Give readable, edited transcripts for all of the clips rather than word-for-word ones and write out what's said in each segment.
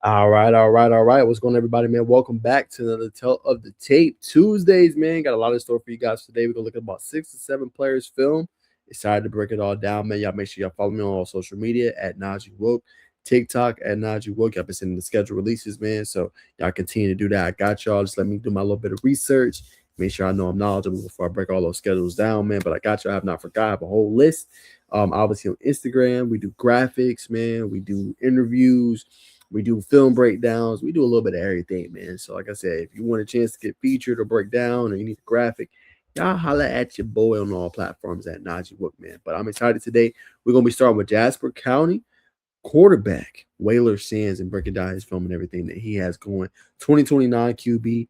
All right, all right, all right. What's going on, everybody, man? Welcome back to another Tell of the Tape Tuesdays, man. Got a lot of store for you guys today. We're going to look at about 6 to 7 players' film. Excited to break it all down, man. Y'all make sure y'all follow me on all social media at Najeh Woke, TikTok at Najeh Woke. Y'all been sending the schedule releases, man. So y'all continue to do that. I got y'all. Just let me do my little bit of research. Make sure I know I'm knowledgeable before I break all those schedules down, man. But I got y'all. I have not forgot. I have a whole list. Obviously on Instagram, we do graphics, man. We do interviews. We do film breakdowns. We do a little bit of everything, man. So, like I said, if you want a chance to get featured or break down or you need a graphic, y'all holla at your boy on all platforms at Najeh Wook, man. But I'm excited today. We're going to be starting with Jasper County quarterback, Wailer Sands, and breaking down his film and everything that he has going. 2029 QB.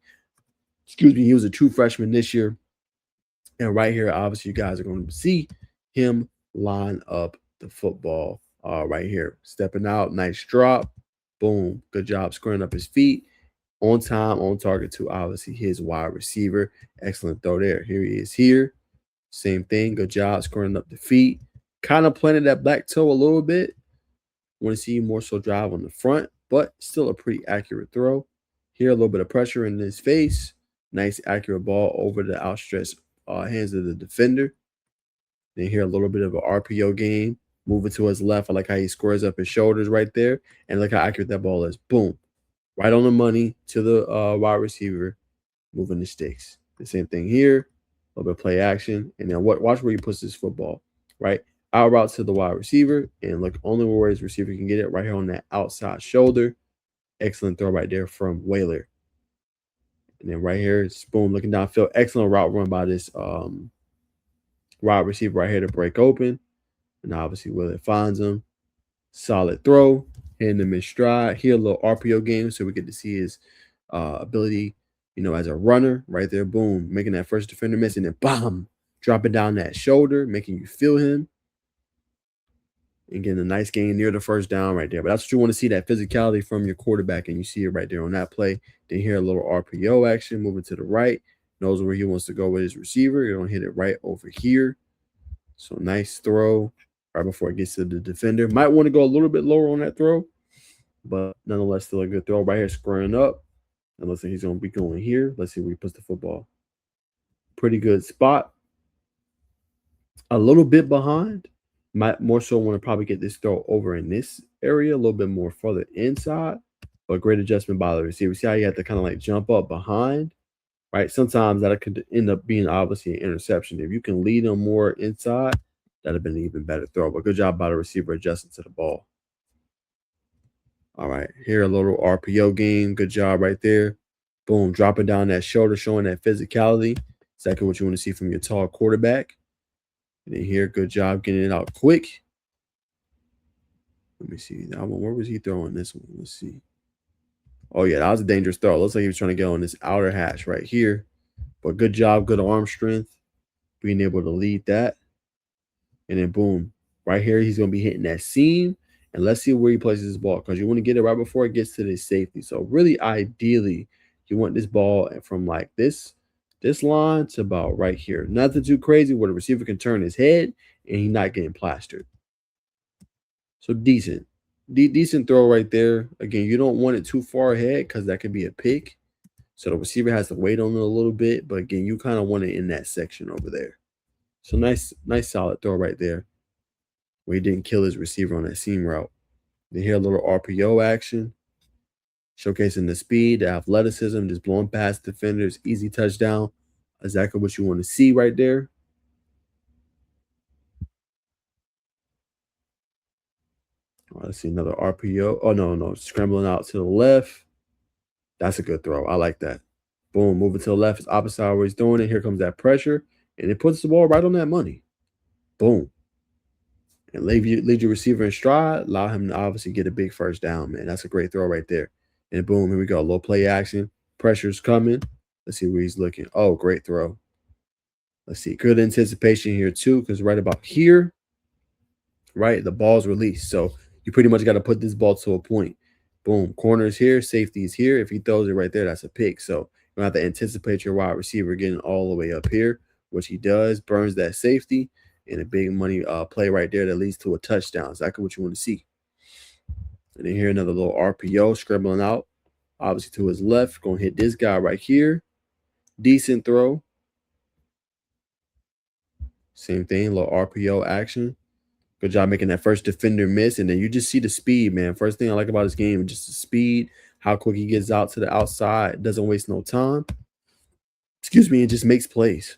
Excuse me, he was a true freshman this year. And right here, obviously, you guys are going to see him line up the football right here. Stepping out, nice drop. Boom. Good job squaring up his feet. On time, on target to obviously his wide receiver. Excellent throw there. Here he is here. Same thing. Good job squaring up the feet. Kind of planted that black toe a little bit. Want to see you more so drive on the front, but still a pretty accurate throw. Here, a little bit of pressure in his face. Nice accurate ball over the outstretched hands of the defender. Then here, a little bit of an RPO game. Moving to his left. I like how he squares up his shoulders right there. And look how accurate that ball is. Boom. Right on the money to the wide receiver. Moving the sticks. The same thing here. A little bit of play action. And then watch where he puts this football. Right? Out route to the wide receiver. And look, only where his receiver can get it. Right here on that outside shoulder. Excellent throw right there from Wailer. And then right here, it's boom, looking downfield. Excellent route run by this wide receiver right here to break open. And obviously, Wailer finds him. Solid throw. Hitting him in stride. Here, a little RPO game, so we get to see his ability, as a runner. Right there, boom. Making that first defender miss, and then bam. Dropping down that shoulder, making you feel him. And getting a nice gain near the first down right there. But that's what you want to see, that physicality from your quarterback, and you see it right there on that play. Then here, a little RPO action, moving to the right. Knows where he wants to go with his receiver. You're going to hit it right over here. So nice throw. Right before it gets to the defender. Might want to go a little bit lower on that throw, but nonetheless, still a good throw right here, squaring up. And looks like he's going to be going here. Let's see where he puts the football. Pretty good spot. A little bit behind. Might more so want to probably get this throw over in this area, a little bit more further inside, but great adjustment by the receiver. See how you have to kind of like jump up behind, right? Sometimes that could end up being obviously an interception. If you can lead them more inside, that'd have been an even better throw. But good job by the receiver adjusting to the ball. All right, here a little RPO game. Good job right there. Boom, dropping down that shoulder, showing that physicality. Exactly what you want to see from your tall quarterback. And then here, good job getting it out quick. Let me see that one. Where was he throwing this one? Let's see. Oh, yeah, that was a dangerous throw. Looks like he was trying to get on this outer hash right here. But good job, good arm strength, being able to lead that. And then boom, right here, he's going to be hitting that seam. And let's see where he places his ball, because you want to get it right before it gets to this safety. So really, ideally, you want this ball from like this line to about right here. Nothing too crazy where the receiver can turn his head and he's not getting plastered. So decent. Decent throw right there. Again, you don't want it too far ahead because that could be a pick. So the receiver has to wait on it a little bit. But again, you kind of want it in that section over there. So nice solid throw right there, where he didn't kill his receiver on that seam route. Then here a little RPO action, showcasing the speed, the athleticism, just blowing past defenders, easy touchdown. Exactly what you want to see right there. All right, let's see another RPO. Oh, no, scrambling out to the left. That's a good throw. I like that. Boom, moving to the left. It's opposite side where he's doing it. Here comes that pressure, and it puts the ball right on that money. Boom. And lead your receiver in stride. Allow him to obviously get a big first down, man. That's a great throw right there. And boom, here we go. Low play action. Pressure's coming. Let's see where he's looking. Oh, great throw. Let's see. Good anticipation here, too, because right about here, right, the ball's released. So you pretty much got to put this ball to a point. Boom. Corner's here. Safety is here. If he throws it right there, that's a pick. So you have to anticipate your wide receiver getting all the way up here, which he does. Burns that safety. And a big money play right there that leads to a touchdown. Exactly what you want to see. And then here another little RPO scrambling out. Obviously to his left. Going to hit this guy right here. Decent throw. Same thing, little RPO action. Good job making that first defender miss. And then you just see the speed, man. First thing I like about this game is just the speed, how quick he gets out to the outside. Doesn't waste no time. Excuse me, it just makes plays.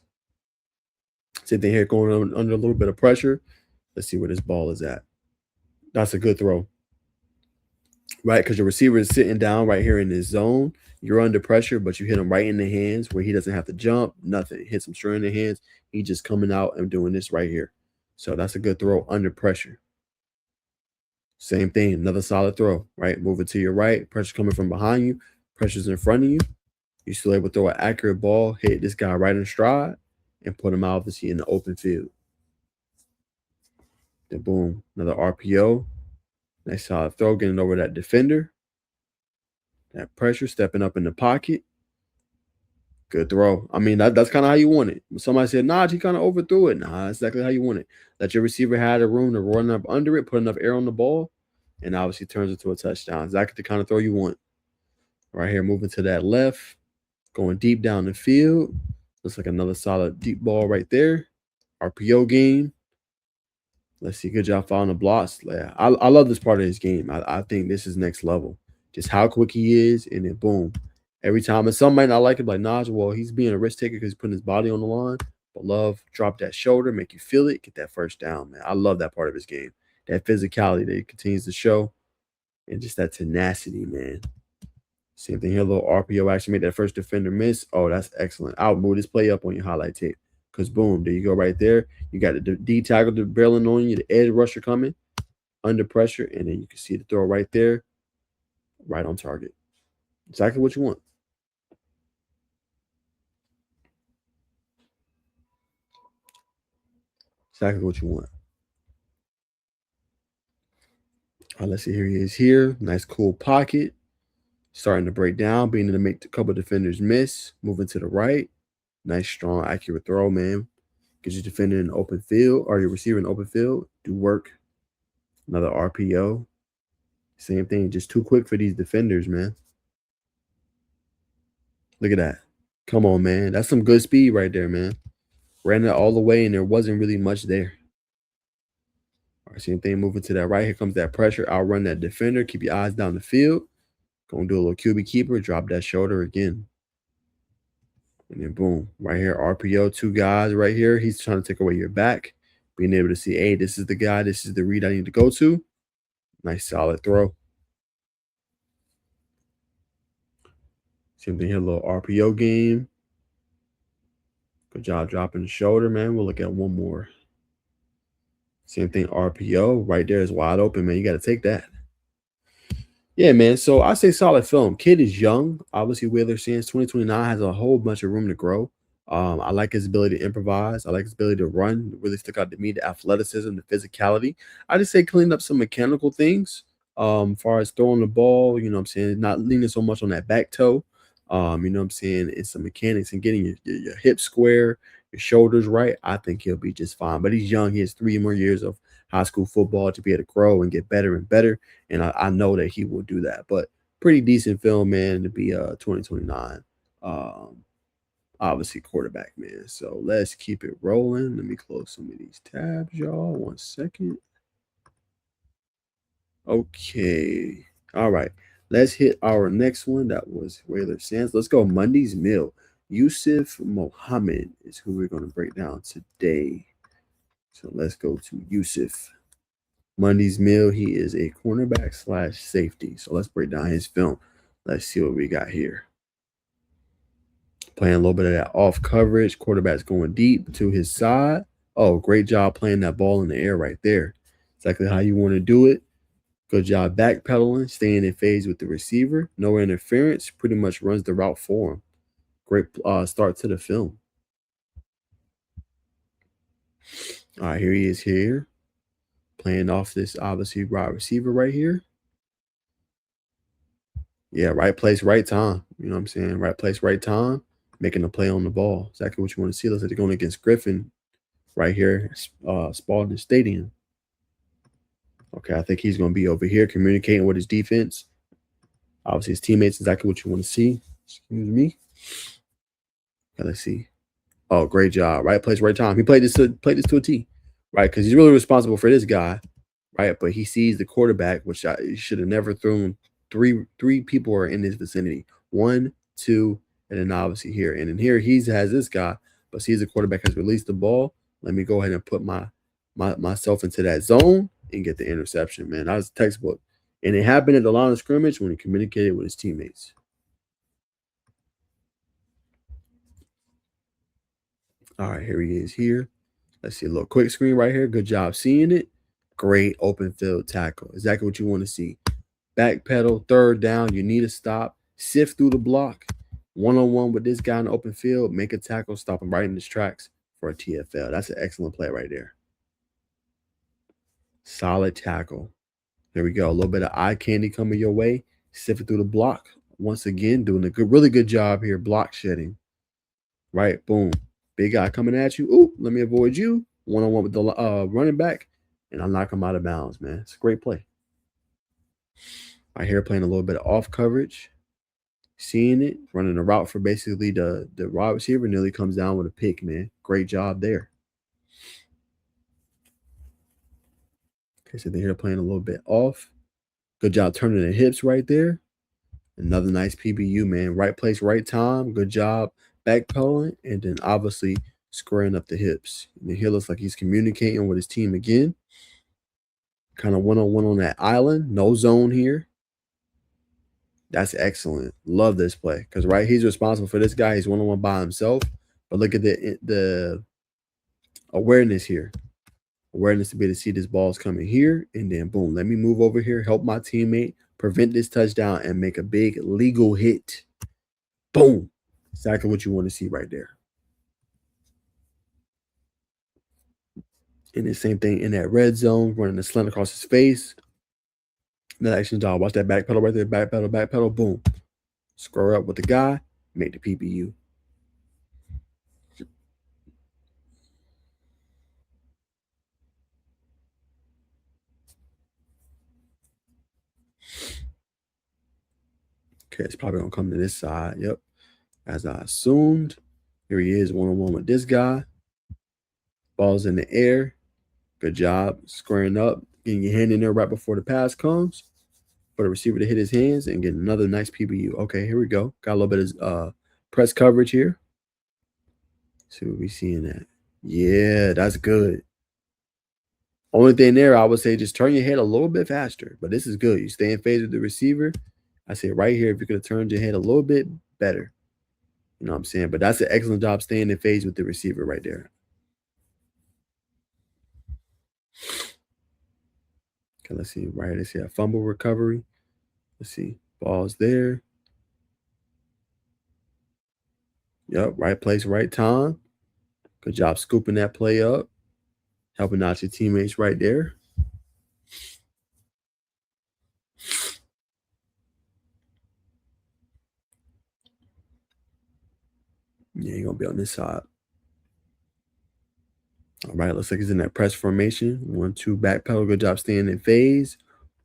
Same thing here, going under a little bit of pressure. Let's see where this ball is at. That's a good throw. Right, because your receiver is sitting down right here in his zone. You're under pressure, but you hit him right in the hands where he doesn't have to jump, nothing. Hits him straight in the hands. He just coming out and doing this right here. So that's a good throw under pressure. Same thing, another solid throw, right? Moving to your right, pressure coming from behind you, pressure's in front of you. You're still able to throw an accurate ball, hit this guy right in stride, and put him obviously in the open field. Then boom, another RPO. Nice solid throw, getting over that defender. That pressure, stepping up in the pocket. Good throw. I mean, that's kind of how you want it. Somebody said, nah, he kind of overthrew it. Nah, that's exactly how you want it. Let your receiver have the room to run up under it, put enough air on the ball, and obviously turns into a touchdown. Exactly the kind of throw you want. Right here, moving to that left, going deep down the field. Looks like another solid deep ball right there. RPO game. Let's see. Good job following the blocks. I love this part of his game. I think this is next level. Just how quick he is, and then boom. Every time, and some might not like it, like Najeh, well, he's being a risk taker because he's putting his body on the line. But love, drop that shoulder, make you feel it, get that first down, man. I love that part of his game. That physicality that he continues to show, and just that tenacity, man. Same thing here, a little RPO action, make that first defender miss. Oh, that's excellent. I'll move this play up on your highlight tape. Because boom, there you go right there. You got the D tackle barreling on you, the edge rusher coming under pressure, and then you can see the throw right there, right on target. Exactly what you want. Exactly what you want. All right, let's see. Here he is here. Nice, cool pocket. Starting to break down, being able to make a couple defenders miss. Moving to the right. Nice, strong, accurate throw, man. Get your defender in the open field, or your receiver in the open field. Do work. Another RPO. Same thing. Just too quick for these defenders, man. Look at that. Come on, man. That's some good speed right there, man. Ran it all the way, and there wasn't really much there. All right, same thing. Moving to that right. Here comes that pressure. Outrun that defender. Keep your eyes down the field. Gonna do a little QB keeper. Drop that shoulder again. And then boom. Right here, RPO. Two guys right here. He's trying to take away your back. Being able to see, hey, this is the guy. This is the read I need to go to. Nice, solid throw. Same thing here. A little RPO game. Good job dropping the shoulder, man. We'll look at one more. Same thing, RPO. Right there is wide open, man. You got to take that. Yeah, man. So I say solid film. Kid is young. Obviously, Wailer Sands 2029 has a whole bunch of room to grow. I like his ability to improvise. I like his ability to run. It really stuck out to me, the athleticism, the physicality. I just say clean up some mechanical things. As far as throwing the ball, you know what I'm saying, not leaning so much on that back toe. You know what I'm saying, it's some mechanics and getting your hips square, your shoulders right. I think he'll be just fine. But he's young. He has 3 more years of high school football to be able to grow and get better and better. And I know that he will do that. But pretty decent film, man, to be 2029. Obviously quarterback, man. So let's keep it rolling. Let me close some of these tabs, y'all. 1 second. Okay. All right. Let's hit our next one. That was Wailer Sands. Let's go Monday's Mill. Yusuf Muhammad is who we're going to break down today. So let's go to Yusuf. Monday's Mill, he is a cornerback / safety. So let's break down his film. Let's see what we got here. Playing a little bit of that off coverage. Quarterback's going deep to his side. Oh, great job playing that ball in the air right there. Exactly how you want to do it. Good job backpedaling, staying in phase with the receiver. No interference. Pretty much runs the route for him. Great start to the film. All right, here he is here. Playing off this, obviously, wide receiver right here. Yeah, right place, right time. You know what I'm saying? Right place, right time. Making a play on the ball. Exactly what you want to see. Looks like they're going against Griffin right here, Spalding Stadium. Okay, I think he's going to be over here communicating with his defense. Obviously, his teammates, exactly what you want to see. Excuse me. Okay, let's see. Oh, great job. Right place, right time. He played this to a T, right? Because he's really responsible for this guy, right? But he sees the quarterback, which he should have never thrown. Three people are in this vicinity. 1, 2, and then obviously here. And then here he has this guy, but sees the quarterback has released the ball. Let me go ahead and put myself into that zone and get the interception, man. That was textbook. And it happened at the line of scrimmage when he communicated with his teammates. All right, here he is here. Let's see a little quick screen right here. Good job seeing it. Great open field tackle. Exactly what you want to see. Back pedal, third down. You need a stop. Sift through the block. One-on-one with this guy in the open field. Make a tackle. Stop him right in his tracks for a TFL. That's an excellent play right there. Solid tackle. There we go. A little bit of eye candy coming your way. Sift it through the block. Once again, doing a really good job here. Block shedding. Right, boom. Big guy coming at you. Ooh, let me avoid you. One-on-one with the running back, and I'll knock him out of bounds, man. It's a great play. Right here, playing a little bit of off coverage. Seeing it, running a route for basically the wide receiver, nearly comes down with a pick, man. Great job there. Okay, so they're here playing a little bit off. Good job turning the hips right there. Another nice PBU, man. Right place, right time. Good job backpedaling, and then obviously squaring up the hips. And here looks like he's communicating with his team again. Kind of one-on-one on that island. No zone here. That's excellent. Love this play. Because, right, he's responsible for this guy. He's one-on-one by himself. But look at the awareness here. Awareness to be able to see this ball's coming here. And then, boom, let me move over here, help my teammate, prevent this touchdown, and make a big legal hit. Boom. Exactly what you want to see right there. And the same thing in that red zone, running the slant across his face. That action job. Watch that back pedal right there. Back pedal, boom. Square up with the guy, make the PBU. Okay, it's probably gonna come to this side. Yep. As I assumed. Here he is, one-on-one with this guy. Ball's in the air. Good job squaring up, getting your hand in there right before the pass comes. For the receiver to hit his hands and get another nice PBU. Okay, here we go. Got a little bit of press coverage here. See what we see in that. Yeah, that's good. Only thing there, I would say just turn your head a little bit faster. But this is good. You stay in phase with the receiver. I say right here, if you could have turned your head a little bit better. You know what I'm saying? But that's an excellent job staying in phase with the receiver right there. Okay, let's see. Right, let's see a fumble recovery. Let's see. Ball's there. Yep, right place, right time. Good job scooping that play up. Helping out your teammates right there. Yeah, you're going to be on this side. All right, looks like he's in that press formation. 1-2 back pedal. Good job staying in phase.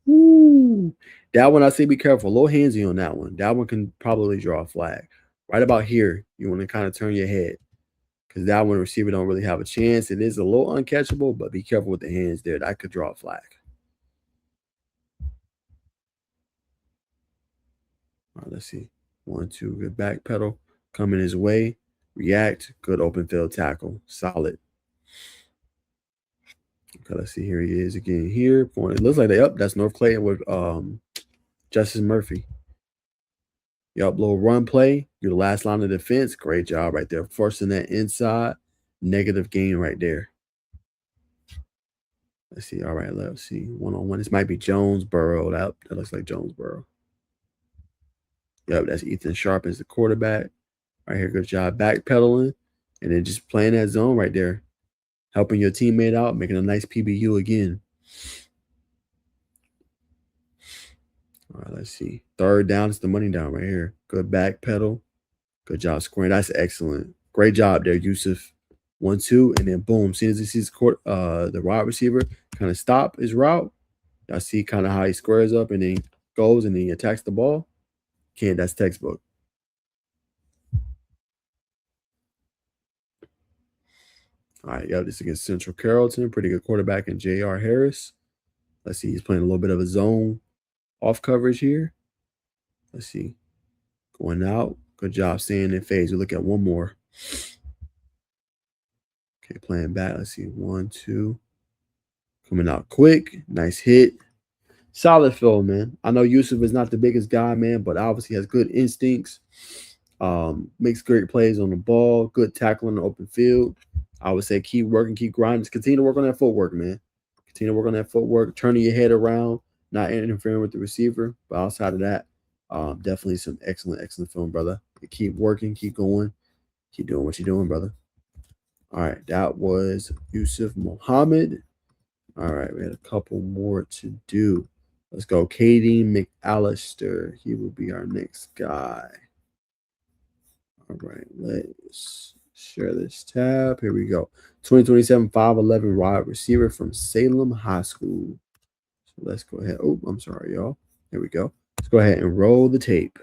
Woo! That one, I say be careful. A little handsy on that one. That one can probably draw a flag. Right about here, you want to kind of turn your head. Because that one, receiver don't really have a chance. It is a little uncatchable, but be careful with the hands there. That could draw a flag. All right, let's see. 1-2, good back pedal. Coming his way. React. Good open field tackle. Solid. Okay, let's see. Here he is again here. It looks like they up. That's North Clayton with Justice Murphy. Yup, little run play. You're the last line of defense. Great job right there. Forcing that inside. Negative gain right there. Let's see. All right, let's see. One-on-one. This might be Jonesboro. That looks like Jonesboro. Yep, that's Ethan Sharp as the quarterback. Right here, good job backpedaling. And then just playing that zone right there. Helping your teammate out, making a nice PBU again. All right, let's see. Third down, it's the money down right here. Good back pedal. Good job scoring. That's excellent. Great job there, Yusuf. 1-2, and then boom. As soon as he sees the wide receiver kind of stop his route, Y'all see kind of how he squares up and then goes and then he attacks the ball? Can't, that's textbook. All right, yeah, this is against Central Carrollton. Pretty good quarterback in J.R. Harris. Let's see, he's playing a little bit of a zone off coverage here. Let's see. Going out. Good job staying in phase. We look at one more. Okay, playing back. Let's see. 1, 2. Coming out quick. Nice hit. Solid fill, man. I know Yusuf is not the biggest guy, man, but obviously has good instincts. Makes great plays on the ball. Good tackle in the open field. I would say keep working, keep grinding. Just continue to work on that footwork, man. Continue to work on that footwork, turning your head around, not interfering with the receiver. But outside of that, definitely some excellent film, brother. Keep working, keep going, keep doing what you're doing, brother. All right, that was Yusuf Muhammad. All right, we had a couple more to do. Let's go. Kadine McAlister. He will be our next guy. All right, let's share this tab. Here we go. 2027 5'11" wide receiver from Salem High School. So let's go ahead. Oh, I'm sorry, y'all. Here we go. Let's go ahead and roll the tape.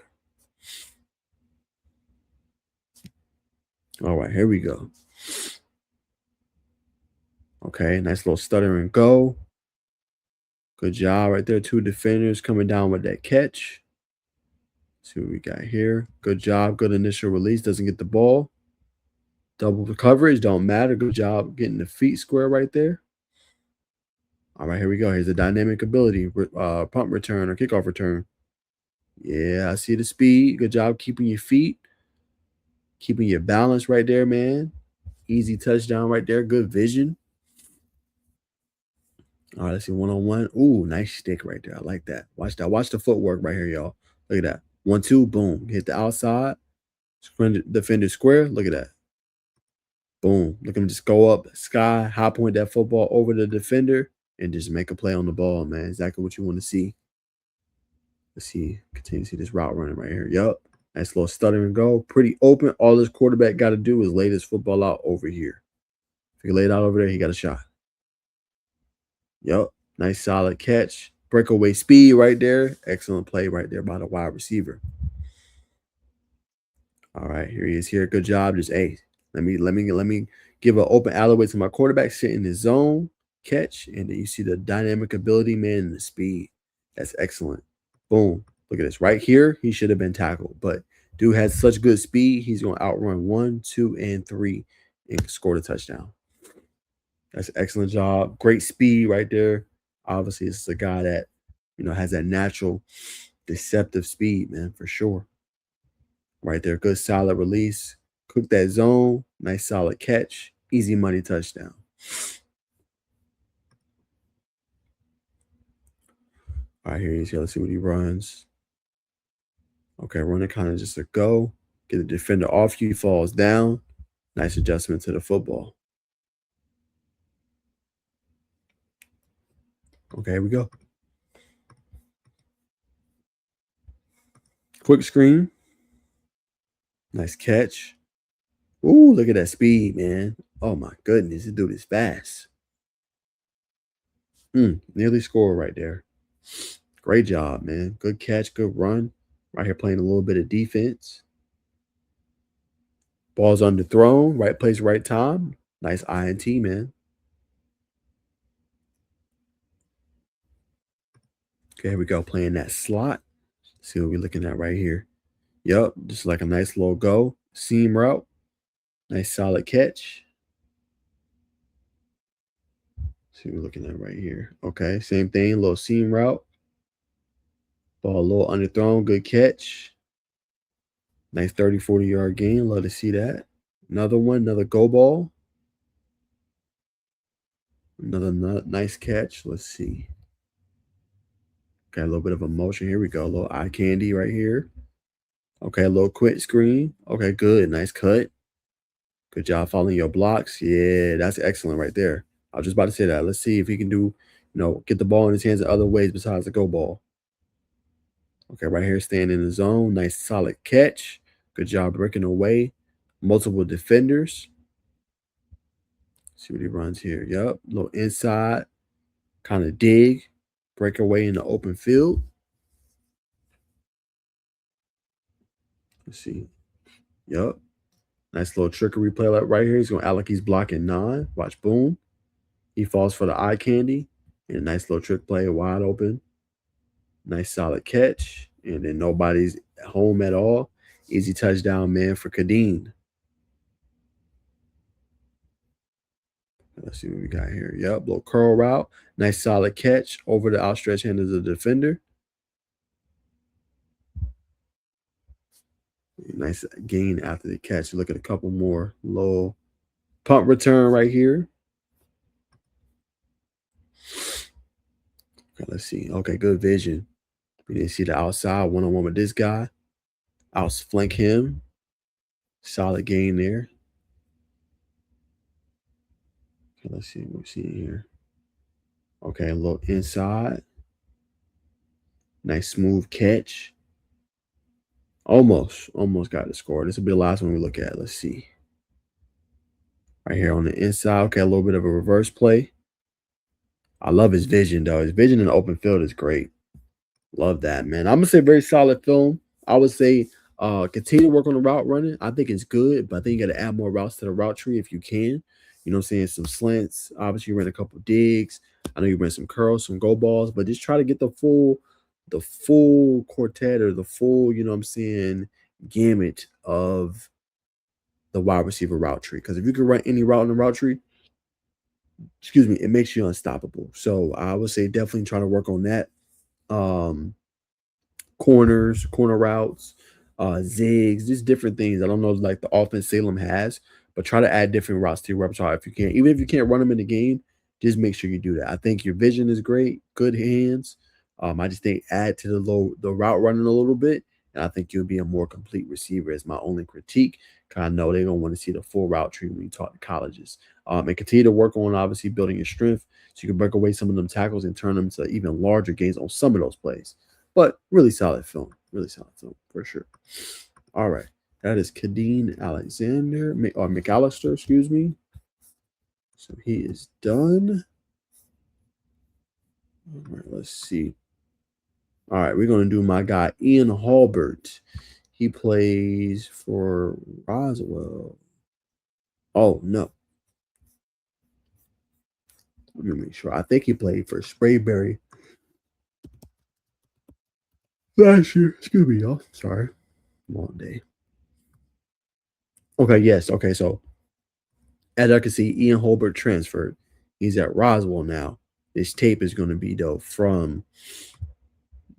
All right, here we go. Okay, nice little stutter and go. Good job right there. 2 defenders coming down with that catch. Let's see what we got here. Good job. Good initial release. Doesn't get the ball. Double coverage. Don't matter. Good job getting the feet square right there. All right, here we go. Here's the dynamic ability. Punt return or kickoff return. Yeah, I see the speed. Good job keeping your feet. Keeping your balance right there, man. Easy touchdown right there. Good vision. All right, let's see one-on-one. Ooh, nice stick right there. I like that. Watch that. Watch the footwork right here, y'all. Look at that. 1, 2, boom. Hit the outside. Defender square. Look at that. Boom. Look at him just go up sky, high point that football over the defender, and just make a play on the ball, man. Exactly what you want to see. Let's see. Continue to see this route running right here. Yup. Nice little stutter and go. Pretty open. All this quarterback got to do is lay this football out over here. If he lay it out over there, he got a shot. Yup. Nice solid catch. Breakaway speed right there. Excellent play right there by the wide receiver. All right, here he is here. Good job. Just let me give an open alleyway to my quarterback, sit in his zone, catch, and then you see the dynamic ability, man, and the speed. That's excellent. Boom. Look at this. Right here, he should have been tackled, but dude has such good speed. He's going to outrun 1, 2, and 3 and score the touchdown. That's an excellent job. Great speed right there. Obviously, it's a guy that, has that natural deceptive speed, man, for sure. Right there. Good solid release. Cook that zone. Nice solid catch. Easy money touchdown. All right, here he is. Let's see what he runs. Okay, running kind of just a go. Get the defender off you. He falls down. Nice adjustment to the football. Okay, here we go. Quick screen. Nice catch. Ooh, look at that speed, man. Oh, my goodness. This dude is fast. Nearly scored right there. Great job, man. Good catch, good run. Right here playing a little bit of defense. Ball's underthrown. Right place, right time. Nice INT, man. Okay, here we go. Playing that slot. See what we're looking at right here. Yup, just like a nice little go. Seam route. Nice solid catch. See what we're looking at right here. Okay, same thing. Little seam route. Ball a little underthrown. Good catch. Nice 30, 40-yard gain. Love to see that. Another one. Another go ball. Another nice catch. Let's see. Got a little bit of emotion. Here we go. A little eye candy right here. Okay, a little quick screen. Okay, good. Nice cut. Good job following your blocks. Yeah, that's excellent right there. I was just about to say that. Let's see if he can do, get the ball in his hands in other ways besides the go ball. Okay, right here, staying in the zone. Nice solid catch. Good job breaking away. Multiple defenders. See what he runs here. Yup. Little inside. Kind of dig. Breakaway in the open field. Let's see. Yup. Nice little trickery play right here. He's going to act like he's blocking 9. Watch, boom. He falls for the eye candy. And a nice little trick play, wide open. Nice solid catch. And then nobody's home at all. Easy touchdown, man, for Kadine. Let's see what we got here. Yep, little curl route. Nice solid catch over the outstretched hand of the defender. Nice gain after the catch. Look at a couple more. Low punt return right here. Okay, let's see. Okay, good vision. We didn't see the outside one-on-one with this guy. Outflank him. Solid gain there. Okay, let's see what we see here. Okay, a little inside. Nice smooth catch. Almost got the score. This will be the last one we look at. Let's see. Right here on the inside. Okay, a little bit of a reverse play. I love his vision, though. His vision in the open field is great. Love that, man. I'm going to say very solid film. I would say continue to work on the route running. I think it's good, but I think you got to add more routes to the route tree if you can. You know what I'm saying? Some slants. Obviously, you ran a couple digs. I know you ran some curls, some go balls, but just try to get the full quartet or the full, you know what I'm saying, gamut of the wide receiver route tree. Because if you can run any route in the route tree, excuse me, it makes you unstoppable. So I would say definitely try to work on that. Corners, corner routes, zigs, just different things. I don't know like the offense Salem has, but try to add different routes to your repertoire if you can. Even if you can't run them in the game, just make sure you do that. I think your vision is great, good hands. I just think add to the route running a little bit, and I think you'll be a more complete receiver. Is my only critique. Cause I know they don't want to see the full route tree when you talk to colleges. And continue to work on obviously building your strength so you can break away some of them tackles and turn them to even larger gains on some of those plays. But really solid film for sure. All right, that is Kadine McAlister, excuse me. So he is done. All right, let's see. All right, we're going to do my guy, Ian Hulbert. He plays for Roswell. Oh, no. Let me make sure. I think he played for Sprayberry last year. Excuse me, y'all. Sorry. Long day. Okay, yes. Okay, so as I can see, Ian Hulbert transferred. He's at Roswell now. This tape is going to be, though, from...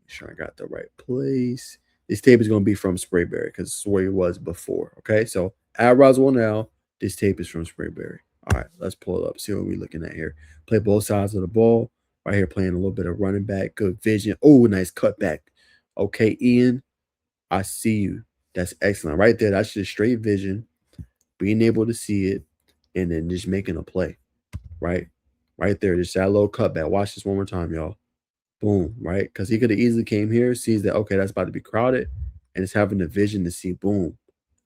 Make sure I got the right place. This tape is going to be from Sprayberry because it's where he was before. Okay, so at Roswell now, this tape is from Sprayberry. All right, let's pull it up, see what we're looking at here. Play both sides of the ball. Right here, playing a little bit of running back. Good vision. Oh, nice cutback. Okay, Ian, I see you. That's excellent. Right there, that's just straight vision. Being able to see it and then just making a play. Right there, just that little cutback. Watch this one more time, y'all. Boom, right? Because he could have easily came here, sees that, okay, that's about to be crowded, and it's having the vision to see, boom,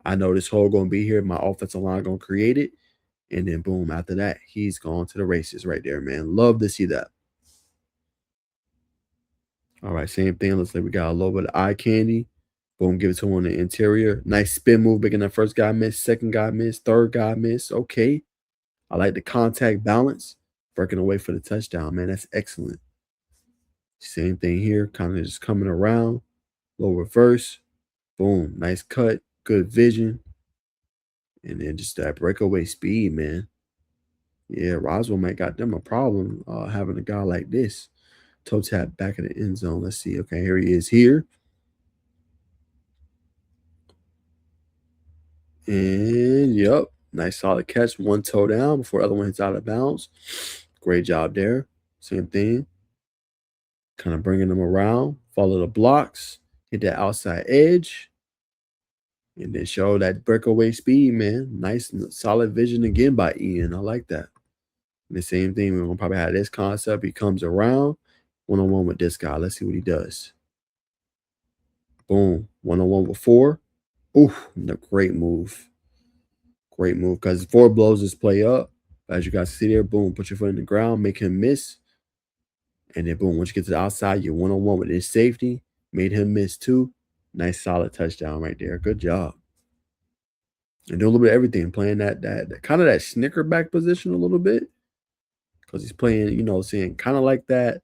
I know this hole going to be here. My offensive line going to create it. And then, boom, after that, he's gone to the races right there, man. Love to see that. All right, same thing. Looks like we got a little bit of eye candy. Boom, give it to him on the interior. Nice spin move, making that first guy miss, second guy miss, third guy miss. Okay. I like the contact balance. Breaking away for the touchdown, man. That's excellent. Same thing here, kind of just coming around. Little reverse. Boom. Nice cut. Good vision. And then just that breakaway speed, man. Yeah, Roswell might got them a problem having a guy like this. Toe tap back of the end zone. Let's see. Okay, here he is here. And, yep. Nice solid catch. One toe down before the other one hits out of bounds. Great job there. Same thing. Kind of bringing them around. Follow the blocks. Hit that outside edge. And then show that breakaway speed, man. Nice solid vision again by Ian. I like that. And the same thing, we're going to probably have this concept. He comes around one-on-one with this guy. Let's see what he does. Boom. One-on-one with 4. Ooh, great move. Great move because 4 blows this play up. As you guys see there, boom, put your foot in the ground, make him miss. And then boom, once you get to the outside, you're one-on-one with his safety. Made him miss too. Nice solid touchdown right there. Good job. And do a little bit of everything, playing that kind of that snicker back position a little bit. Because he's playing, seeing kind of like that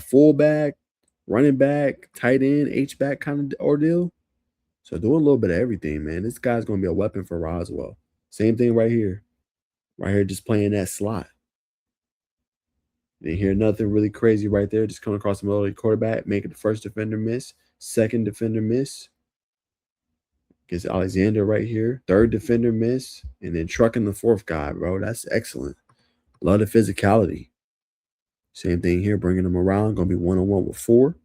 fullback, running back, tight end, H-back kind of ordeal. So doing a little bit of everything, man. This guy's going to be a weapon for Roswell. Same thing right here. Right here, just playing that slot. Didn't hear nothing really crazy right there. Just coming across the middle of the quarterback, making the first defender miss, second defender miss. Gets Alexander right here. Third defender miss. And then trucking the fourth guy, bro. That's excellent. Love the physicality. Same thing here, bringing him around. Going to be one-on-one with 4.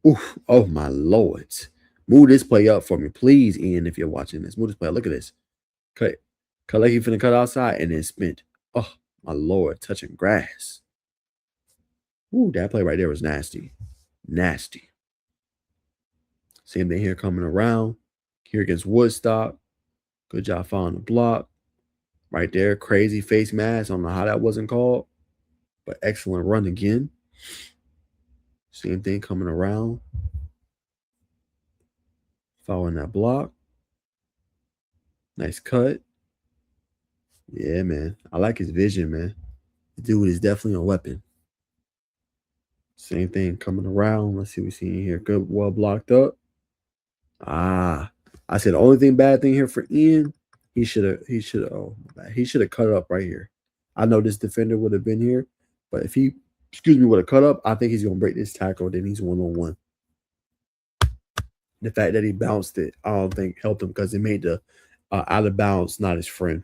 Oof. Oh, my Lord. Move this play up for me, please, Ian, if you're watching this. Move this play up. Look at this. Cut like he finna cut outside and then spin. Oh, my Lord. Touching grass. Ooh, that play right there was nasty. Nasty. Same thing here coming around. Here against Woodstock. Good job following the block. Right there. Crazy face mask. I don't know how that wasn't called. But excellent run again. Same thing coming around. Following that block. Nice cut. Yeah, man. I like his vision, man. The dude is definitely a weapon. Same thing coming around. Let's see what we see here. Good, well blocked up. I said the only bad thing here for Ian, he should have cut up right here. I know this defender would have been here, but if he, would have cut up, I think he's gonna break this tackle. Then he's one-on-one. The fact that he bounced it, I don't think helped him because it made the out of bounds not his friend.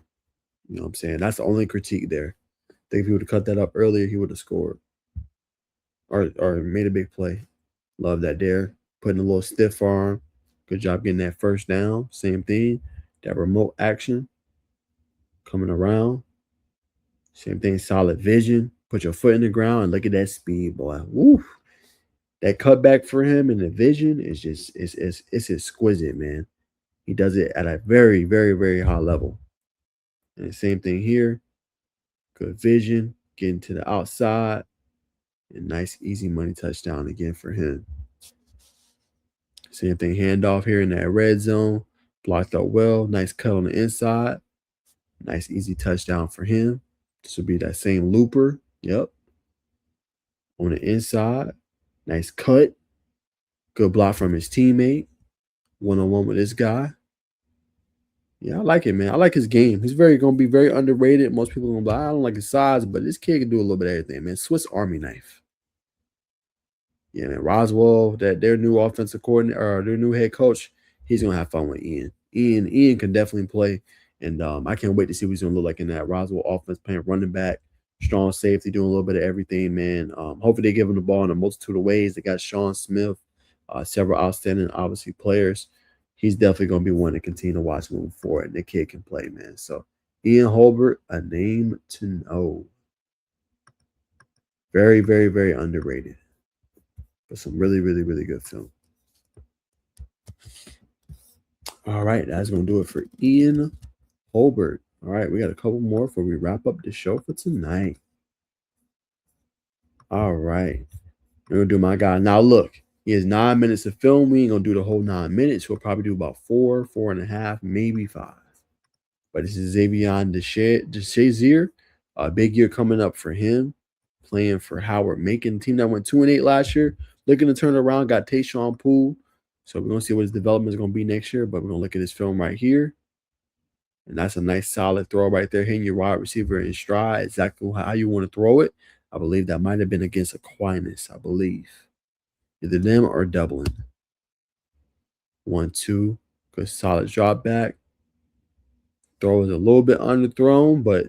You know what I'm saying? That's the only critique there. I think if he would have cut that up earlier, he would have scored or made a big play. Love that there. Putting a little stiff arm. Good job getting that first down. Same thing. That remote action. Coming around. Same thing. Solid vision. Put your foot in the ground and look at that speed, boy. Woo. That cutback for him and the vision is just it's exquisite, man. He does it at a very, very, very high level. And the same thing here. Good vision. Getting to the outside. And nice, easy money touchdown again for him. Same thing, handoff here in that red zone. Blocked up well. Nice cut on the inside. Nice, easy touchdown for him. This will be that same looper. Yep. On the inside. Nice cut. Good block from his teammate. One-on-one with this guy. Yeah, I like it, man. I like his game. He's going to be very underrated. Most people are going to be like, I don't like his size, but this kid can do a little bit of everything, man. Swiss Army knife. Yeah, man. Roswell, their new offensive coordinator or their new head coach, he's gonna have fun with Ian. Ian can definitely play, and I can't wait to see what he's gonna look like in that Roswell offense, playing running back, strong safety, doing a little bit of everything, man. Hopefully they give him the ball in a multitude of ways. They got Sean Smith, several outstanding, obviously, players. He's definitely gonna be one to continue to watch moving forward, and the kid can play, man. So Ian Hulbert, a name to know. Very, very, very underrated. But some really, really, really good film. All right, that's going to do it for Ian Hulbert. All right, we got a couple more before we wrap up the show for tonight. All right, we're going to do my guy. Now, look, he has 9 minutes of film. We ain't going to do the whole 9 minutes. We'll probably do about 4.5, maybe 5. But this is Zavion Deshazier. A big year coming up for him, playing for Howard Macon, team that went 2-8 last year. Looking to turn around, got Tayshawn Poole. So we're going to see what his development is going to be next year. But we're going to look at his film right here. And that's a nice solid throw right there, hitting your wide receiver in stride, exactly how you want to throw it. I believe that might have been against Aquinas, I believe. Either them or Dublin. 1-2. Good solid drop back. Throw is a little bit underthrown, but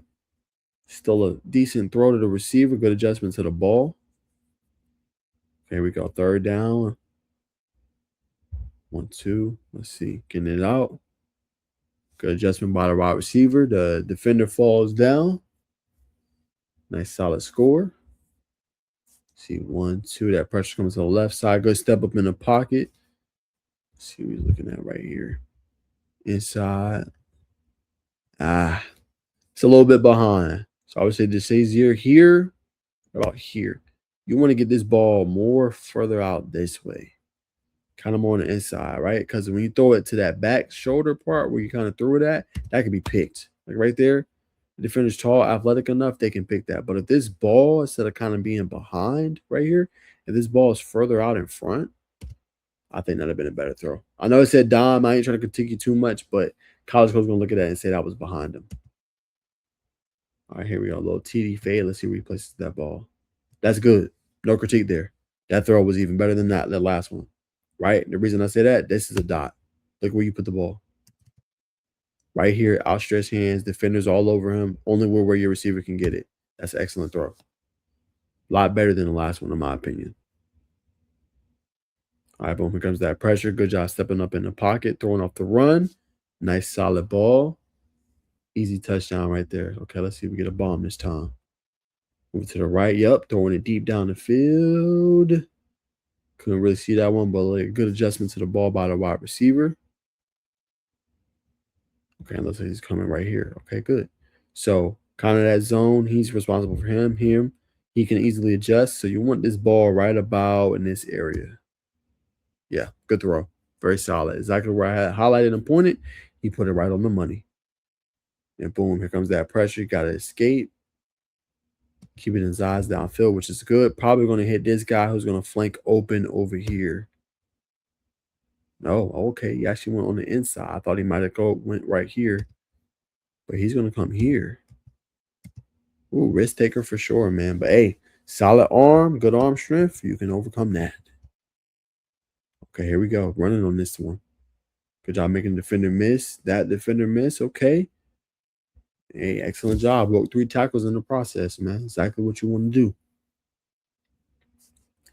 still a decent throw to the receiver. Good adjustment to the ball. Here we go. Third down. 1-2. Let's see. Getting it out. Good adjustment by the wide receiver. The defender falls down. Nice solid score. See, 1-2. That pressure comes to the left side. Good step up in the pocket. Let's see what he's looking at right here. Inside. It's a little bit behind. So I would say Deshazier here. About here. you want to get this ball more further out this way, kind of more on the inside, right? Because when you throw it to that back shoulder part where you kind of threw it at, that could be picked. Like right there, the defender's tall, athletic enough, they can pick that. But if this ball, instead of kind of being behind right here, if this ball is further out in front, I think that'd have been a better throw. I know it said dime. I ain't trying to critique you too much, but college coach gonna look at that and say that was behind him. All right, here we go. A little TD fade. Let's see where he places that ball. That's good. No critique there. That throw was even better than that last one, right? The reason I say that, this is a dot. Look where you put the ball. Right here, outstretched hands, defenders all over him, only where your receiver can get it. That's an excellent throw. A lot better than the last one, in my opinion. All right, boom, here comes that pressure. Good job stepping up in the pocket, throwing off the run. Nice, solid ball. Easy touchdown right there. Okay, let's see if we get a bomb this time. Move to the right. Yep, throwing it deep down the field. Couldn't really see that one, but like a good adjustment to the ball by the wide receiver. Okay, looks like he's coming right here. Okay, good. So kind of that zone, he's responsible for him. He can easily adjust. So you want this ball right about in this area. Yeah, good throw. Very solid. Exactly where I had highlighted and pointed. He put it right on the money. And boom, here comes that pressure. You got to escape. Keeping his eyes downfield, which is good. Probably going to hit this guy who's going to flank open over here. No, okay. He actually went on the inside. I thought he might have went right here. But he's going to come here. Ooh, risk taker for sure, man. But hey, solid arm, good arm strength. You can overcome that. Okay, here we go. Running on this one. Good job making the defender miss. That defender miss. Okay. Hey, excellent job. Broke 3 tackles in the process, man. Exactly what you want to do.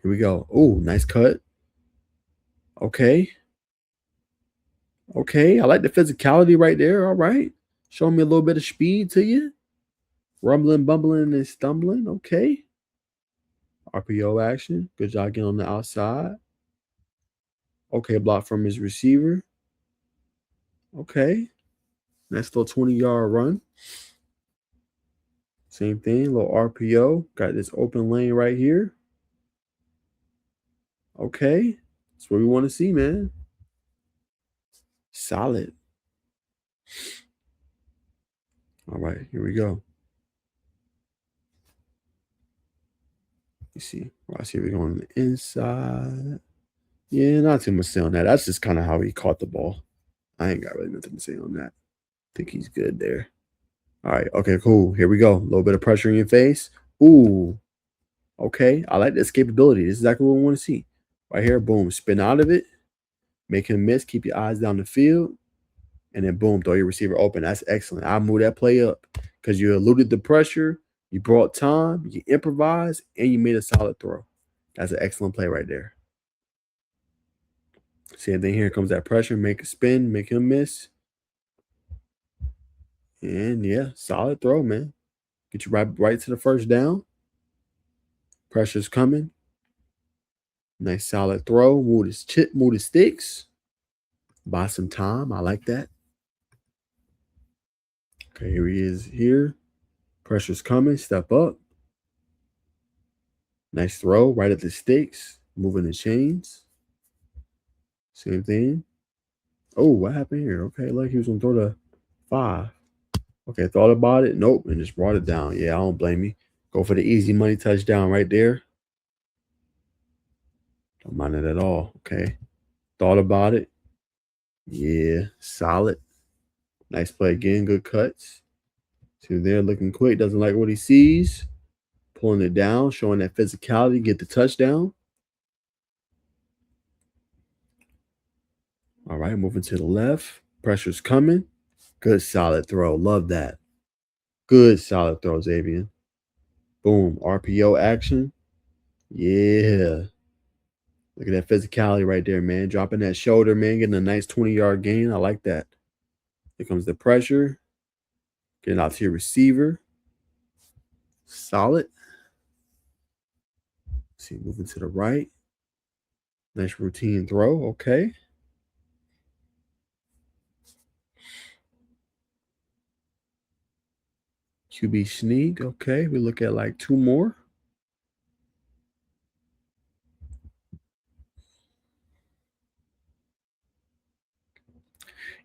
Here we go. Oh, nice cut. Okay. Okay. I like the physicality right there. All right. Showing me a little bit of speed to you. Rumbling, bumbling, and stumbling. Okay. RPO action. Good job getting on the outside. Okay, block from his receiver. Okay. Nice little 20-yard run. Same thing, little RPO. Got this open lane right here. Okay. That's what we want to see, man. Solid. All right, here we go. You see, I see we're going on the inside. Yeah, not too much to say on that. That's just kind of how he caught the ball. I ain't got really nothing to say on that. I think he's good there. All right, okay, cool. Here we go. A little bit of pressure in your face. Ooh, okay. I like the escapability. This is exactly what we want to see. Right here, boom, spin out of it. Make him miss. Keep your eyes down the field. And then boom, throw your receiver open. That's excellent. I'll move that play up because you eluded the pressure. You brought time. You improvised. And you made a solid throw. That's an excellent play right there. Same thing here. Comes that pressure. Make a spin. Make him miss. And yeah, solid throw, man. Get you right to the first down. Pressure's coming. Nice solid throw. Move the sticks. Buy some time. I like that. Okay, here he is here. Pressure's coming. Step up. Nice throw. Right at the sticks. Moving the chains. Same thing. Oh, what happened here? Okay, like he was going to throw the 5. Okay, thought about it. Nope, and just brought it down. Yeah, I don't blame you. Go for the easy money touchdown right there. Don't mind it at all. Okay. Thought about it. Yeah, solid. Nice play again. Good cuts. See there, looking quick. Doesn't like what he sees. Pulling it down, showing that physicality. Get the touchdown. All right, moving to the left. Pressure's coming. Good solid throw. Love that. Good solid throw, Zavion. Boom. RPO action. Yeah. Look at that physicality right there, man. Dropping that shoulder, man. Getting a nice 20-yard gain. I like that. Here comes the pressure. Getting out to your receiver. Solid. See, moving to the right. Nice routine throw. Okay. QB sneak. Okay. We look at like 2 more.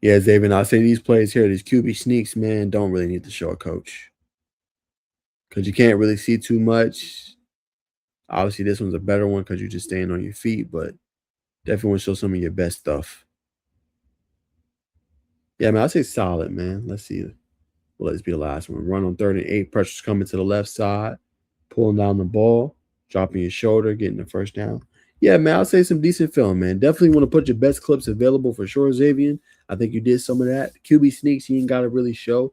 Yeah, Zavion, I say these plays here, these QB sneaks, man, don't really need to show a coach because you can't really see too much. Obviously, this one's a better one because you're just staying on your feet, but definitely want to show some of your best stuff. Yeah, man, I say solid, man. Let's see. Well, let's be the last one. Run on 3rd and 8. Pressure's coming to the left side, pulling down the ball, dropping your shoulder, getting the first down. Yeah, man, I'll say some decent film, man. Definitely want to put your best clips available for sure, Zavion. I think you did some of that. QB sneaks, you ain't got to really show.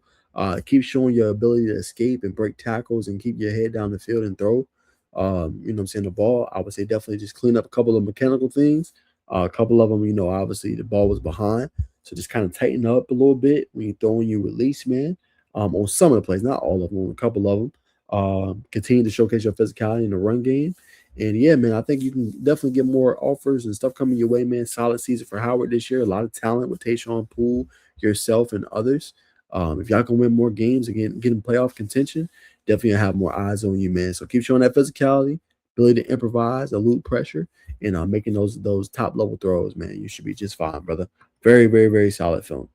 Keep showing your ability to escape and break tackles and keep your head down the field and throw. You know what I'm saying? The ball, I would say definitely just clean up a couple of mechanical things. A couple of them, obviously the ball was behind. So just kind of tighten up a little bit when you throw and you release, man. On some of the plays, not all of them, a couple of them. Continue to showcase your physicality in the run game. And yeah, man, I think you can definitely get more offers and stuff coming your way, man. Solid season for Howard this year. A lot of talent with Tayshawn Poole, yourself, and others. If y'all can win more games and get in playoff contention, definitely have more eyes on you, man. So keep showing that physicality, ability to improvise, elude pressure, and making those top level throws, man. You should be just fine, brother. Very, very, very solid film.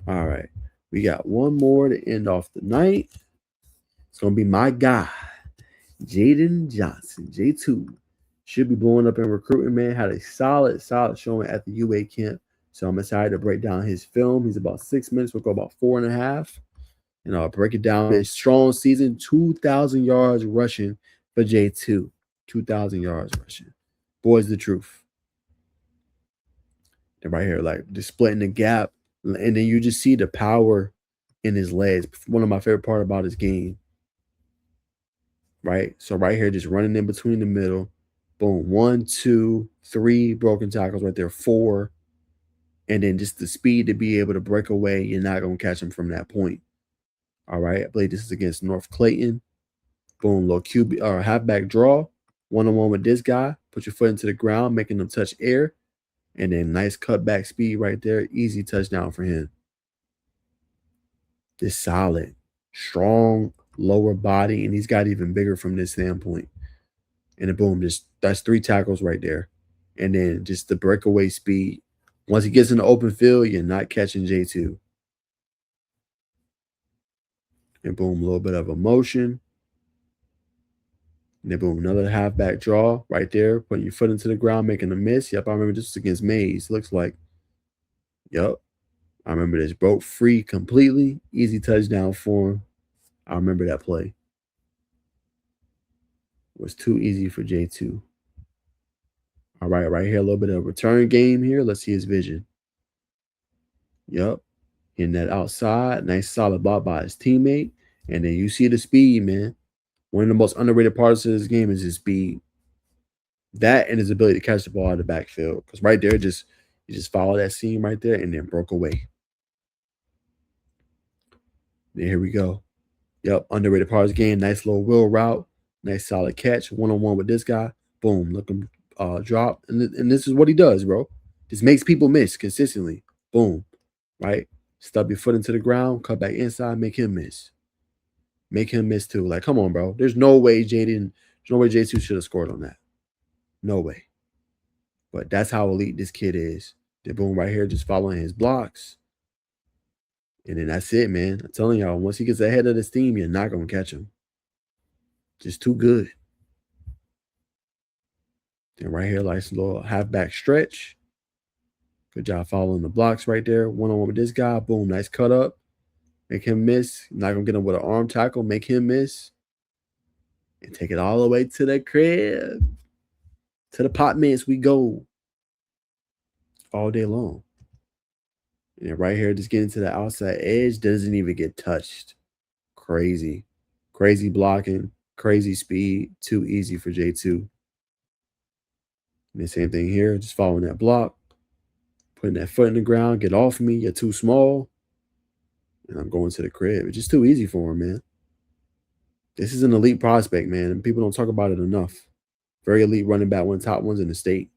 All right. We got one more to end off the night. It's going to be my guy, Jayden Johnson, J2. Should be blowing up in recruitment, man. Had a solid showing at the UA camp. So I'm excited to break down his film. He's about 6 minutes. We'll go about 4.5. And I'll break it down. Man, strong season, 2,000 yards rushing for J2. 2,000 yards rushing. Boy's the truth. And right here, like just splitting the gap. And then you just see the power in his legs. One of my favorite part about his game. Right? So right here, just running in between the middle. Boom. 1, 2, 3 broken tackles right there. 4. And then just the speed to be able to break away. You're not going to catch him from that point. All right. I believe this is against North Clayton. Boom. Low QB or halfback draw. One-on-one with this guy. Put your foot into the ground, making them touch air. And then nice cutback speed right there. Easy touchdown for him. Just solid. Strong lower body. And he's got even bigger from this standpoint. And then boom, that's 3 tackles right there. And then just the breakaway speed. Once he gets in the open field, you're not catching J2. And boom, a little bit of a motion. And then boom, another halfback draw right there. Putting your foot into the ground, making a miss. Yep, I remember this was against Mays. Looks like. Yep. I remember this. Broke free completely. Easy touchdown for him. I remember that play. It was too easy for J2. All right here, a little bit of return game here. Let's see his vision. Yep. In that outside. Nice solid block by his teammate. And then you see the speed, man. One of the most underrated parts of this game is his speed. That and his ability to catch the ball out of the backfield. Because right there, you just follow that seam right there and then broke away. Then here we go. Yep, underrated part of this game. Nice little wheel route. Nice solid catch. One-on-one with this guy. Boom. Look him drop. And this is what he does, bro. Just makes people miss consistently. Boom. Right? Stub your foot into the ground. Cut back inside. Make him miss. Make him miss too. Like, come on, bro. There's no way J2 should have scored on that. No way. But that's how elite this kid is. Then boom, right here, just following his blocks. And then that's it, man. I'm telling y'all, once he gets ahead of this team, you're not going to catch him. Just too good. Then right here, nice little halfback stretch. Good job following the blocks right there. One-on-one with this guy. Boom, nice cut up. Make him miss. Not going to get him with an arm tackle. Make him miss. And take it all the way to the crib. To the pot mints we go. All day long. And then right here, just getting to the outside edge. Doesn't even get touched. Crazy. Crazy blocking. Crazy speed. Too easy for J2. And the same thing here. Just following that block. Putting that foot in the ground. Get off me. You're too small. And I'm going to the crib. It's just too easy for him, man. This is an elite prospect, man. And people don't talk about it enough. Very elite running back. One of the top ones in the state.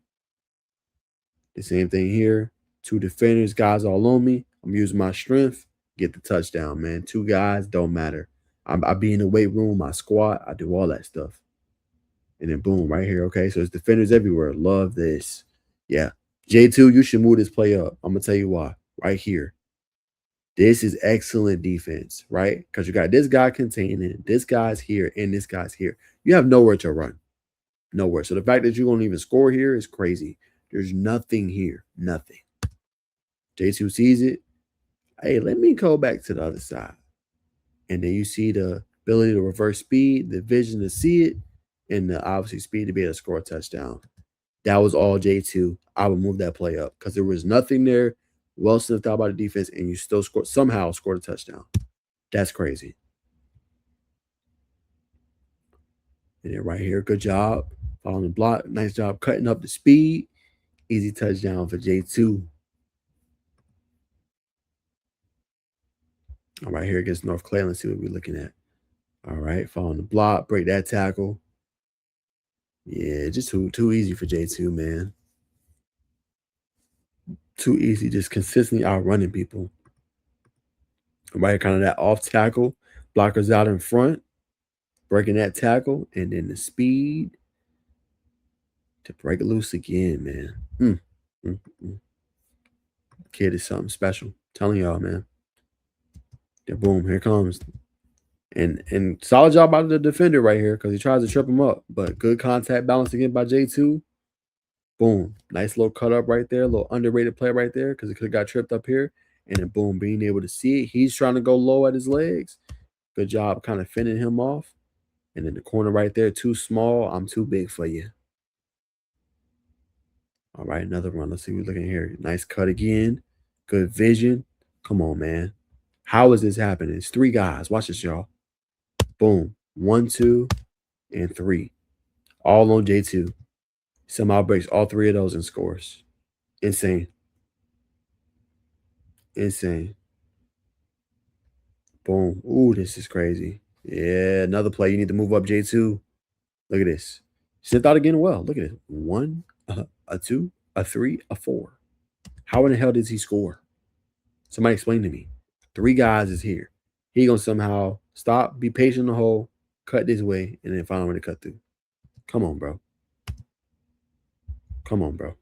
The same thing here. 2 defenders. Guys all on me. I'm using my strength. Get the touchdown, man. 2 guys. Don't matter. I be in the weight room. I squat. I do all that stuff. And then boom, right here. Okay, so it's defenders everywhere. Love this. Yeah. J2, you should move this play up. I'm going to tell you why. right here. This is excellent defense, right? Because you got this guy containing, this guy's here, and this guy's here. You have nowhere to run. Nowhere. So the fact that you won't even score here is crazy. There's nothing here. Nothing. J2 sees it. Hey, let me go back to the other side. And then you see the ability to reverse speed, the vision to see it, and the obviously speed to be able to score a touchdown. That was all J2. I would move that play up because there was nothing there. Well sniffed out by the defense, and you still somehow scored a touchdown. That's crazy. And then right here, good job. Following the block. Nice job cutting up the speed. Easy touchdown for J2. All right, here against North Clay. Let's see what we're looking at. All right, following the block. Break that tackle. Yeah, just too easy for J2, man. Too easy, just consistently outrunning people. Right, kind of that off tackle. Blockers out in front. Breaking that tackle. And then the speed to break it loose again, man. Kid is something special. I'm telling y'all, man. Yeah, boom, here comes. And solid job by the defender right here because he tries to trip him up. But good contact balance again by J2. Boom. Nice little cut up right there. A little underrated play right there because it could have got tripped up here. And then boom, being able to see it. He's trying to go low at his legs. Good job kind of fending him off. And then the corner right there, too small. I'm too big for you. All right, another run. Let's see what we're looking here. Nice cut again. Good vision. Come on, man. How is this happening? It's 3 guys. Watch this, y'all. Boom. 1, 2, and 3. All on J2. Somehow breaks all 3 of those and scores. Insane. Insane. Boom. Ooh, this is crazy. Yeah, another play. You need to move up J2. Look at this. Sent out again well. Look at it. 1, a 2, a 3, a 4. How in the hell does he score? Somebody explain to me. 3 guys is here. He gonna somehow stop, be patient in the hole, cut this way, and then find a way to cut through. Come on, bro. Come on, bro.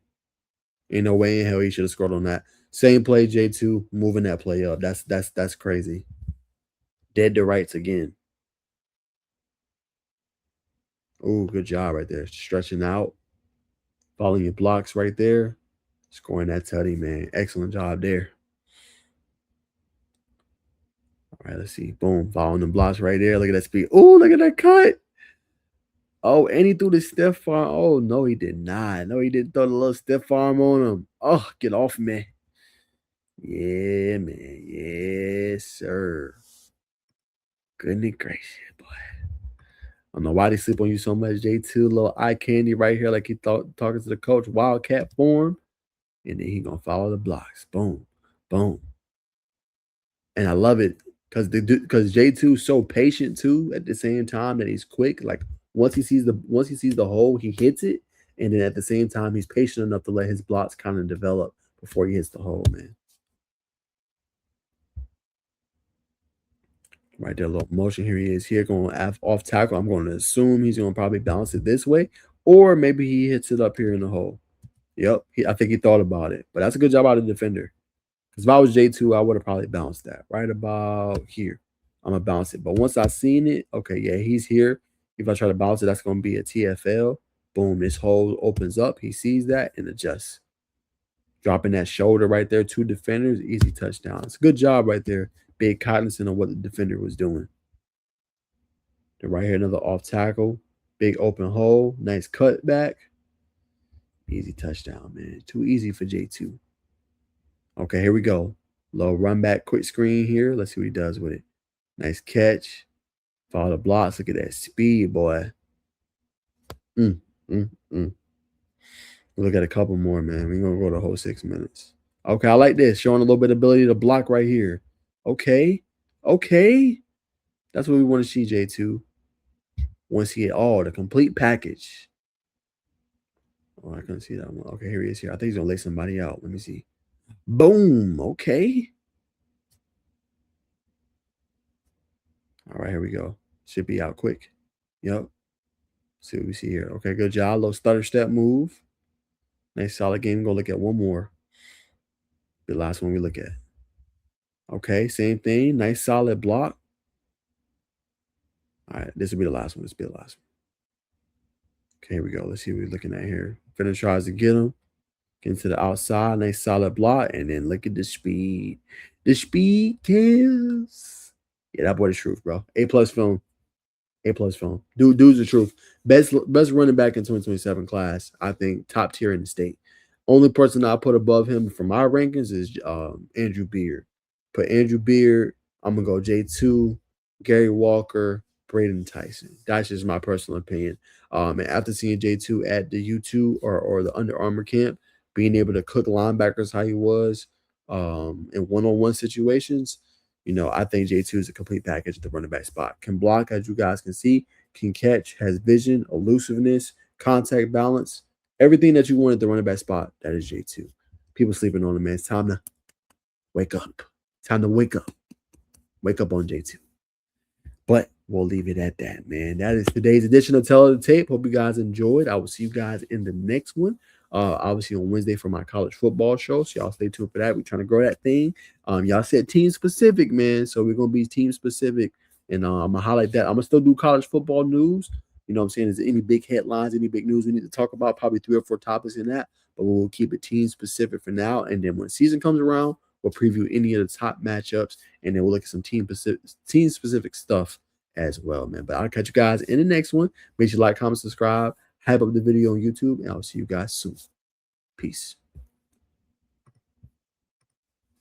Ain't no way in hell he should have scored on that. Same play, J2, moving that play up. That's crazy. Dead to rights again. Oh, good job right there. Stretching out. Following your blocks right there. Scoring that tutty, man. Excellent job there. All right, let's see. Boom. Following the blocks right there. Look at that speed. Oh, look at that cut. Oh, and he threw the stiff arm. Oh, no, he did not. No, he didn't throw the little stiff arm on him. Oh, get off me. Yeah, man. Yes, sir. Goodness gracious, boy. I don't know why they sleep on you so much, J2. Little eye candy right here, like he thought talking to the coach, Wildcat form. And then he gonna follow the blocks. Boom, boom. And I love it because J2 is so patient too at the same time that he's quick. Like once he sees the hole, he hits it. And then at the same time, he's patient enough to let his blocks kind of develop before he hits the hole, man. Right there, a little motion. Here he is here going off tackle. I'm going to assume he's going to probably bounce it this way. Or maybe he hits it up here in the hole. Yep, I think he thought about it. But that's a good job out of the defender. Because if I was J2, I would have probably bounced that right about here. I'm going to bounce it. But once I seen it, okay, yeah, he's here. If I try to bounce it, that's going to be a TFL. Boom, this hole opens up. He sees that and adjusts. Dropping that shoulder right there, 2 defenders, easy touchdown. It's a good job right there. Being cognizant of what the defender was doing. Then right here, another off tackle. Big open hole. Nice cutback. Easy touchdown, man. Too easy for J2. Okay, here we go. Low run back, quick screen here. Let's see what he does with it. Nice catch. Follow the blocks. Look at that speed, boy. Look at a couple more, man. We're going to go the whole 6 minutes. Okay, I like this. Showing a little bit of ability to block right here. Okay. Okay. That's what we want to see, J2. Want to see it all, the complete package. Oh, I couldn't see that one. Okay, here he is here. I think he's going to lay somebody out. Let me see. Boom. Okay. All right, here we go. Should be out quick. Yep. See what we see here. Okay, good job. Little stutter step move. Nice solid game. Go look at one more. The last one we look at. Okay, same thing. Nice solid block. All right, this will be the last one. This will be the last one. Okay, here we go. Let's see what we're looking at here. Finna tries to get him. Get to the outside. Nice solid block. And then look at the speed. The speed kills. Yeah, that boy the truth, bro. A+ film. A+ film. Dude's the truth. Best running back in 2027 class. I think top tier in the state. Only person I put above him for my rankings is Andrew Beard. Put Andrew Beard. I'm gonna go J2, Gary Walker, Braden Tyson. That's just my personal opinion. And after seeing J2 at the U2 or the Under Armour camp, being able to cook linebackers how he was in one-on-one situations, I think J2 is a complete package at the running back spot. Can block, as you guys can see, can catch, has vision, elusiveness, contact balance, everything that you want at the running back spot. That is J2. People sleeping on him, man. It's time to wake up. Time to wake up. Wake up on J2. But we'll leave it at that, man. That is today's edition of Tell the Tape. Hope you guys enjoyed. I will see you guys in the next one. Obviously on Wednesday for my college football show. So y'all stay tuned for that. We're trying to grow that thing. Y'all said team specific, man. So we're gonna be team specific. And I'm gonna highlight that. I'm gonna still do college football news. You know what I'm saying? Is there any big headlines, any big news we need to talk about? Probably 3 or 4 topics in that. But we'll keep it team specific for now. And then when season comes around, we'll preview any of the top matchups. And then we'll look at some team specific stuff as well, man. But I'll catch you guys in the next one. Make sure you like, comment, subscribe, hype up the video on YouTube, and I'll see you guys soon. Peace.